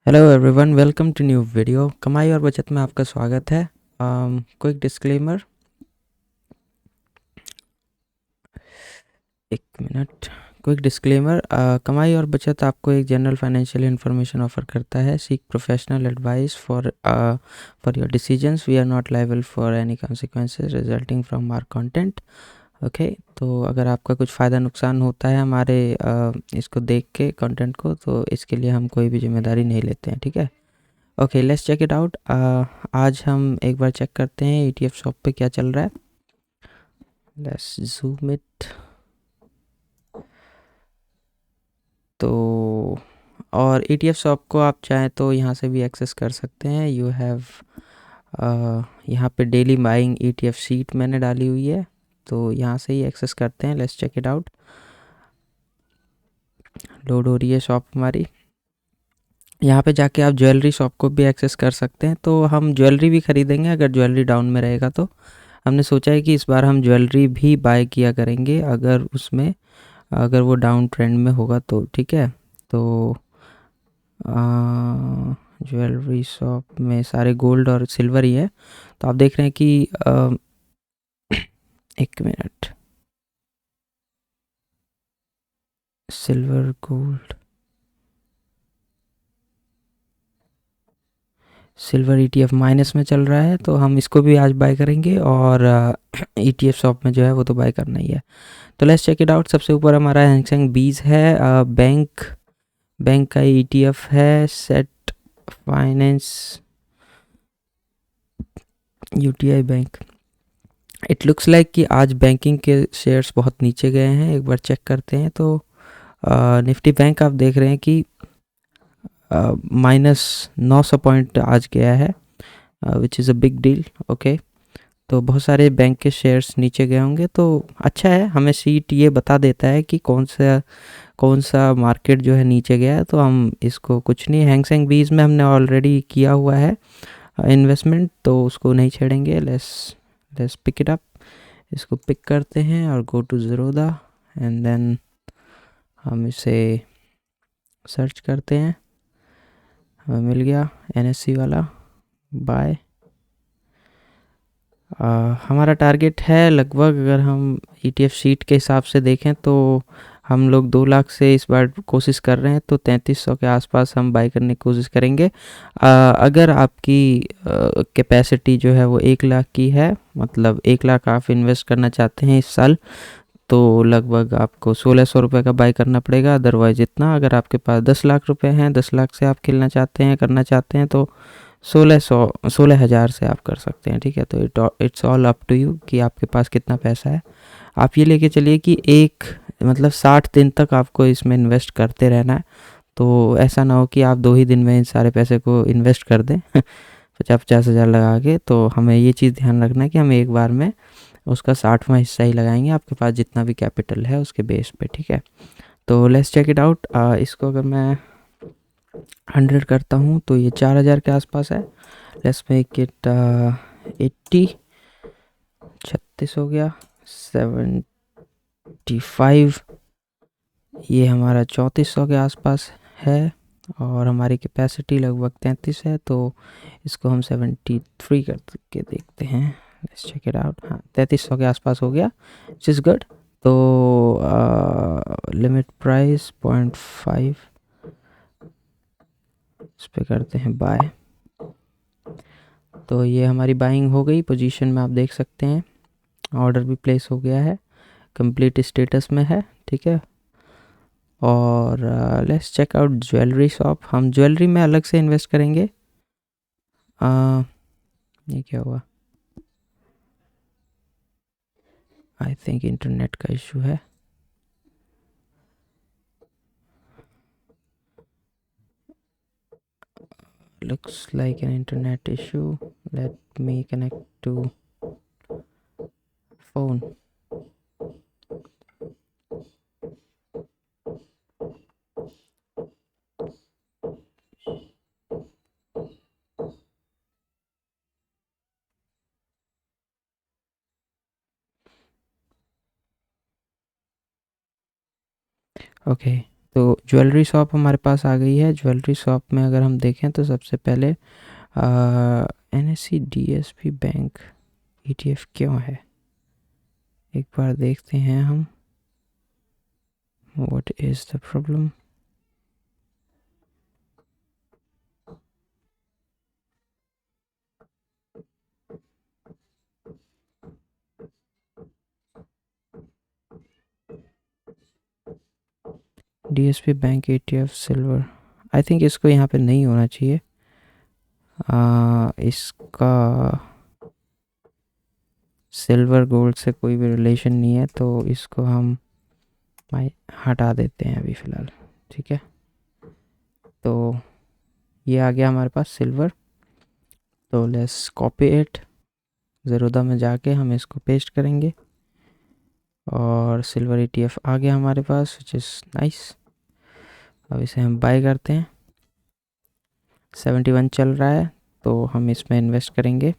Hello everyone, welcome to new video. कमाई और बचत में आपका स्वागत है। क्विक डिस्क्लेमर, एक मिनट। क्विक डिस्क्लेमर, कमाई और बचत आपको एक जनरल फाइनेंशियल इन्फॉर्मेशन ऑफर करता है। Seek professional advice for your decisions. We are not liable for any consequences resulting from our content. Okay, तो अगर आपका कुछ फ़ायदा नुकसान होता है हमारे इसको देख के कंटेंट को, तो इसके लिए हम कोई भी जिम्मेदारी नहीं लेते हैं, ठीक है। Okay, let's check it out. आज हम एक बार चेक करते हैं ETF शॉप पे क्या चल रहा है। Let's zoom it. तो और ETF शॉप को आप चाहें तो यहाँ से भी एक्सेस कर सकते हैं। यू हैव यहाँ पे डेली बाइंग ETF शीट मैंने डाली हुई है, तो यहाँ से ही एक्सेस करते हैं। Let's check it out. Load हो रही है शॉप हमारी। यहाँ पे जाके आप ज्वेलरी शॉप को भी एक्सेस कर सकते हैं। तो हम ज्वेलरी भी ख़रीदेंगे अगर ज्वेलरी डाउन में रहेगा। तो हमने सोचा है कि इस बार हम ज्वेलरी भी बाय किया करेंगे अगर वो डाउन ट्रेंड में होगा तो, ठीक है। तो ज्वेलरी शॉप में सारे गोल्ड और सिल्वर ही है। तो आप देख रहे हैं कि एक minute, silver gold, silver ETF minus में चल रहा है, तो हम इसको भी आज बाय करेंगे। और ETF शॉप में जो है वो तो बाय करना ही है। तो लेट्स चेक इट आउट। सबसे ऊपर हमारा हैंगसेंग बीज है। बैंक का ETF है। Set finance, UTI bank. It looks like कि आज बैंकिंग के शेयर्स बहुत नीचे गए हैं। एक बार चेक करते हैं। तो निफ्टी बैंक आप देख रहे हैं कि -900 पॉइंट आज गया है, which is a big deal. Okay, तो बहुत सारे बैंक के शेयर्स नीचे गए होंगे, तो अच्छा है। हमें सीट ये बता देता है कि कौन सा मार्केट जो है नीचे गया है। तो हम इसको कुछ नहीं, हैंगसेंग बीज में हमने ऑलरेडी किया हुआ है इन्वेस्टमेंट, तो उसको नहीं छेड़ेंगे। Let's pick it up. इसको पिक करते हैं और go to Zerodha and then हम इसे सर्च करते हैं। हमें मिल गया NSE वाला बाय। हमारा टारगेट है लगभग, अगर हम ETF शीट के हिसाब से देखें तो हम लोग 2 लाख से इस बार कोशिश कर रहे हैं, तो 3300 के आसपास हम बाई करने की कोशिश करेंगे। अगर आपकी कैपेसिटी जो है वो 1 लाख की है, मतलब 1 लाख आप इन्वेस्ट करना चाहते हैं इस साल, तो लगभग आपको 1600 रुपये का बाई करना पड़ेगा। अदरवाइज इतना, अगर आपके पास 10 लाख रुपए हैं, 10 लाख से आप खेलना चाहते हैं, करना चाहते हैं, तो 16,000 से आप कर सकते हैं, ठीक है। तो it's all up to you कि आपके पास कितना पैसा है। आप ये लेके चलिए कि एक मतलब 60 दिन तक आपको इसमें इन्वेस्ट करते रहना है। तो ऐसा ना हो कि आप 2 ही दिन में इन सारे पैसे को इन्वेस्ट कर दें 50,000 लगा के। तो हमें ये चीज़ ध्यान रखना है कि हम एक बार में उसका 60वां हिस्सा ही लगाएंगे, आपके पास जितना भी कैपिटल है उसके बेस पे, ठीक है। तो लेट्स चेक इट आउट। इसको अगर मैं 100 करता हूँ तो ये 4,000 के आसपास है। लेट्स मेक इट 80, 36 हो गया, 75, ये हमारा 3400 के आसपास है। और हमारी कैपेसिटी लगभग 33 है, तो इसको हम 73 करके देखते हैं। Let's check it out. हाँ, 3300 के आसपास हो गया, विच इज़ गुड। तो लिमिट प्राइस 0.5, इस पे करते हैं बाय। तो ये हमारी बाइंग हो गई। पोजीशन में आप देख सकते हैं ऑर्डर भी प्लेस हो गया है, कंप्लीट स्टेटस में है, ठीक है। और let's check out jewellery shop. हम ज्वेलरी में अलग से इन्वेस्ट करेंगे। ये क्या हुआ? आई थिंक इंटरनेट का इशू है। Looks like an internet issue. Let me connect to phone. Okay, तो ज्वेलरी शॉप हमारे पास आ गई है। ज्वेलरी शॉप में अगर हम देखें तो सबसे पहले NSE DSP बैंक ETF क्यों है, एक बार देखते हैं हम। What is the problem. DSP bank ETF silver, I think इसको यहाँ पे नहीं होना चाहिए। इसका सिल्वर गोल्ड से कोई भी रिलेशन नहीं है, तो इसको हम हटा देते हैं अभी फ़िलहाल। ठीक है, तो ये आ गया हमारे पास सिल्वर। तो लेट्स कॉपी इट, ज़ेरोदा में जाके हम इसको पेस्ट करेंगे और सिल्वर ETF आ गया हमारे पास, विच इज़ नाइस। अब इसे हम बाय करते हैं। 71 चल रहा है तो हम इसमें इन्वेस्ट करेंगे।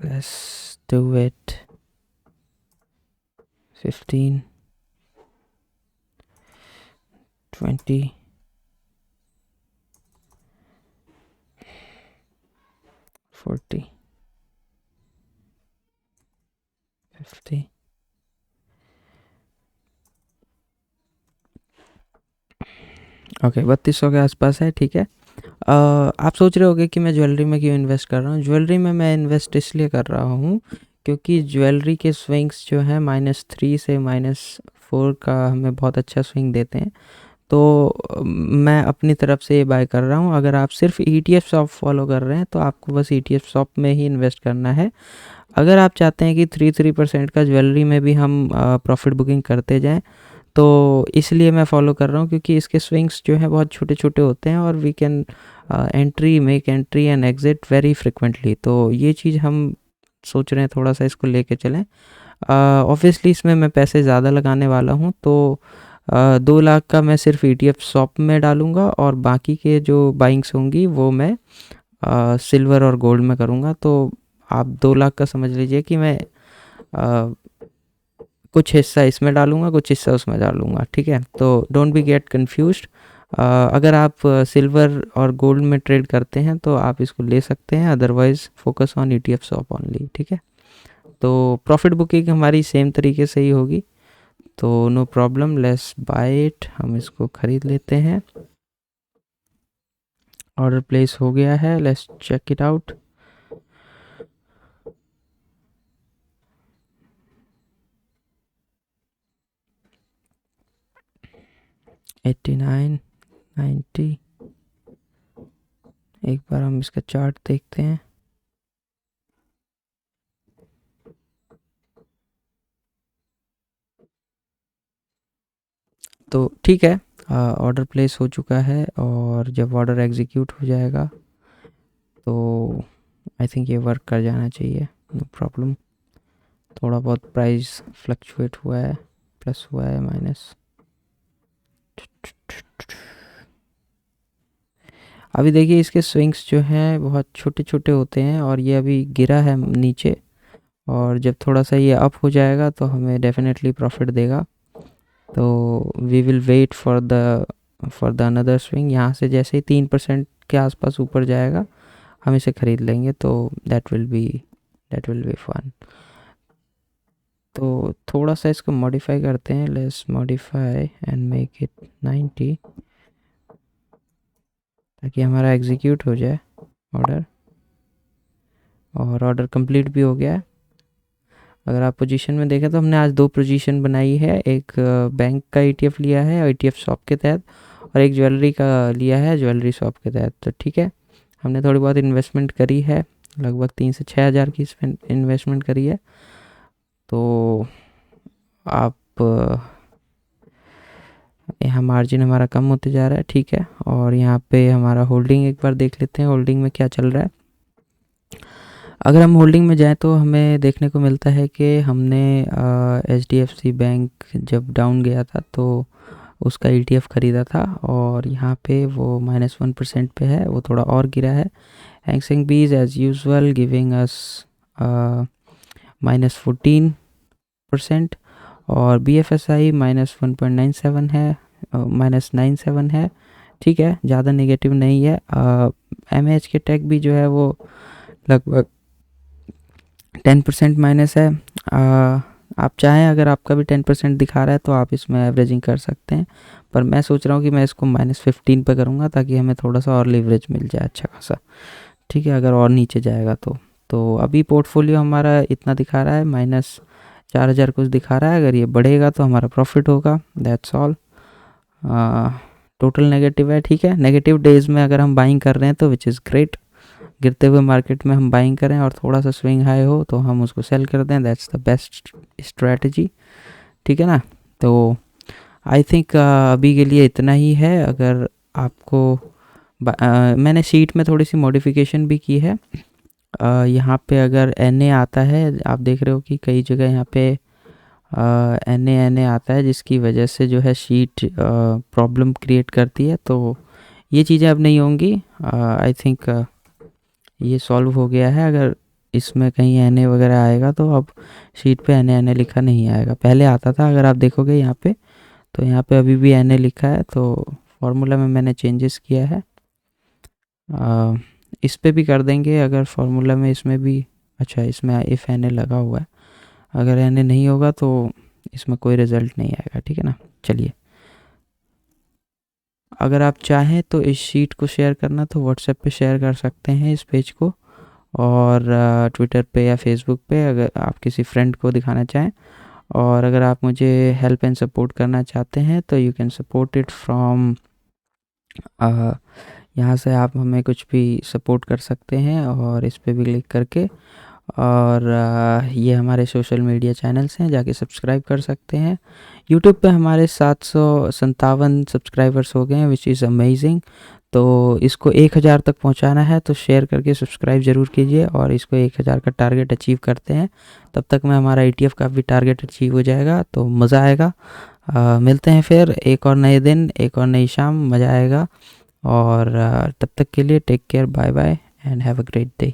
Let's do it 15, 20, 40, 50। ओके, 3200 के आसपास है। ठीक है, आप सोच रहे होगे कि मैं ज्वेलरी में क्यों इन्वेस्ट कर रहा हूँ। ज्वेलरी में मैं इन्वेस्ट इसलिए कर रहा हूँ क्योंकि ज्वेलरी के स्विंग्स जो है -3 से -4 का हमें बहुत अच्छा स्विंग देते हैं। तो मैं अपनी तरफ से ये बाय कर रहा हूँ। अगर आप सिर्फ ETF शॉप फॉलो कर रहे हैं तो आपको बस ETF शॉप में ही इन्वेस्ट करना है। अगर आप चाहते हैं कि 3% का ज्वेलरी में भी हम प्रॉफिट बुकिंग करते जाएं, तो इसलिए मैं फॉलो कर रहा हूँ क्योंकि इसके स्विंग्स जो हैं बहुत छोटे छोटे होते हैं और we can make entry and exit very frequently. तो ये चीज़ हम सोच रहे हैं थोड़ा सा इसको लेके चलें। ऑब्वियसली इसमें मैं पैसे ज़्यादा लगाने वाला हूँ, तो 2 लाख का मैं सिर्फ ETF शॉप में डालूँगा और बाकी के जो बाइंग्स होंगी वो मैं सिल्वर और गोल्ड में करूँगा। तो आप 2 लाख का समझ लीजिए कि मैं कुछ हिस्सा इसमें डालूँगा, कुछ हिस्सा उसमें डालूँगा। ठीक है, तो डोंट बी गेट कन्फ्यूज्ड। अगर आप सिल्वर और गोल्ड में ट्रेड करते हैं तो आप इसको ले सकते हैं, otherwise focus on ETF shop only. ठीक है, तो प्रॉफिट बुकिंग हमारी सेम तरीके से ही होगी, तो no problem, let's buy it. हम इसको ख़रीद लेते हैं। ऑर्डर प्लेस हो गया है, लेट्स चेक इट आउट। $89, $90। एक बार हम इसका चार्ट देखते हैं। तो ठीक है, ऑर्डर प्लेस हो चुका है और जब ऑर्डर एग्जीक्यूट हो जाएगा तो आई थिंक ये वर्क कर जाना चाहिए, नो प्रॉब्लम। थोड़ा बहुत प्राइस फ्लक्चुएट हुआ है, प्लस हुआ है, माइनस। अभी देखिए इसके स्विंग्स जो हैं बहुत छोटे छोटे होते हैं और ये अभी गिरा है नीचे, और जब थोड़ा सा ये अप हो जाएगा तो हमें डेफिनेटली प्रॉफिट देगा। तो we will wait for the another swing. यहाँ से जैसे ही 3% के आसपास ऊपर जाएगा हम इसे ख़रीद लेंगे, तो दैट विल बी फन। तो थोड़ा सा इसको मॉडिफाई करते हैं, let's modify and make it 90 ताकि हमारा एग्जीक्यूट हो जाए ऑर्डर। और ऑर्डर कंप्लीट भी हो गया है। अगर आप पोजीशन में देखें तो हमने आज 2 पोजीशन बनाई है, एक बैंक का ETF लिया है और ETF शॉप के तहत, और एक ज्वेलरी का लिया है ज्वेलरी शॉप के तहत। तो ठीक है, हमने थोड़ी बहुत इन्वेस्टमेंट करी है, लगभग 3 से 6 हज़ार की इन्वेस्टमेंट करी है। तो आप यहाँ मार्जिन हमारा कम होते जा रहा है। ठीक है, और यहाँ पे हमारा होल्डिंग एक बार देख लेते हैं, होल्डिंग में क्या चल रहा है। अगर हम होल्डिंग में जाएं तो हमें देखने को मिलता है कि हमने HDFC बैंक जब डाउन गया था तो उसका ETF ख़रीदा था और यहाँ पे वो -1% पे है, वो थोड़ा और गिरा है। Hang Seng B is as usual giving us -14%, और BFSI -1.97 है, -97 है, ठीक है, ज़्यादा नेगेटिव नहीं है। MAH के टेक भी जो है वो लगभग 10% माइनस है। आप चाहें अगर आपका भी 10% दिखा रहा है तो आप इसमें एवरेजिंग कर सकते हैं, पर मैं सोच रहा हूँ कि मैं इसको -15 पे करूँगा ताकि हमें थोड़ा सा और लीवरेज मिल जाए अच्छा खासा, ठीक है, अगर और नीचे जाएगा तो अभी पोर्टफोलियो हमारा इतना दिखा रहा है, -4000 कुछ दिखा रहा है। अगर ये बढ़ेगा तो हमारा प्रॉफिट होगा, दैट्स ऑल। टोटल नेगेटिव है, ठीक है। नेगेटिव डेज में अगर हम बाइंग कर रहे हैं तो विच इज़ ग्रेट, गिरते हुए मार्केट में हम बाइंग करें और थोड़ा सा स्विंग हाई हो तो हम उसको सेल कर दें, दैट्स द बेस्ट स्ट्रैटेजी, ठीक है ना। तो आई थिंक अभी के लिए इतना ही है। अगर आपको मैंने शीट में थोड़ी सी मॉडिफिकेशन भी की है। यहाँ पे अगर NA आता है, आप देख रहे हो कि कई जगह यहाँ पे NA आता है, जिसकी वजह से जो है शीट प्रॉब्लम क्रिएट करती है। तो ये चीज़ें अब नहीं होंगी। आई थिंक ये सॉल्व हो गया है। अगर इसमें कहीं NA वगैरह आएगा तो अब शीट पे NA लिखा नहीं आएगा, पहले आता था। अगर आप देखोगे यहाँ पे तो यहाँ पे अभी भी NA लिखा है, तो फार्मूला में मैंने चेंजेस किया है। इस पे भी कर देंगे अगर फार्मूला में, इसमें भी, अच्छा इसमें इफ़ NA लगा हुआ है, अगर NA नहीं होगा तो इसमें कोई रिज़ल्ट नहीं आएगा, ठीक है ना। चलिए, अगर आप चाहें तो इस शीट को शेयर करना तो व्हाट्सएप पे शेयर कर सकते हैं इस पेज को, और ट्विटर पे या फेसबुक पे अगर आप किसी फ्रेंड को दिखाना चाहें। और अगर आप मुझे हेल्प एंड सपोर्ट करना चाहते हैं तो you can support it from, यहाँ से आप हमें कुछ भी सपोर्ट कर सकते हैं और इस पे भी क्लिक करके। और ये हमारे सोशल मीडिया चैनल्स हैं, जाके सब्सक्राइब कर सकते हैं। यूट्यूब पे हमारे 757 सब्सक्राइबर्स हो गए हैं, विच इज़ अमेजिंग। तो इसको 1000 तक पहुंचाना है, तो शेयर करके सब्सक्राइब ज़रूर कीजिए और इसको 1000 का टारगेट अचीव करते हैं। तब तक में हमारा ETF का भी टारगेट अचीव हो जाएगा, तो मज़ा आएगा। मिलते हैं फिर एक और नए दिन, एक और नई शाम, मज़ा आएगा। और तब तक के लिए take care, bye bye and have a great day.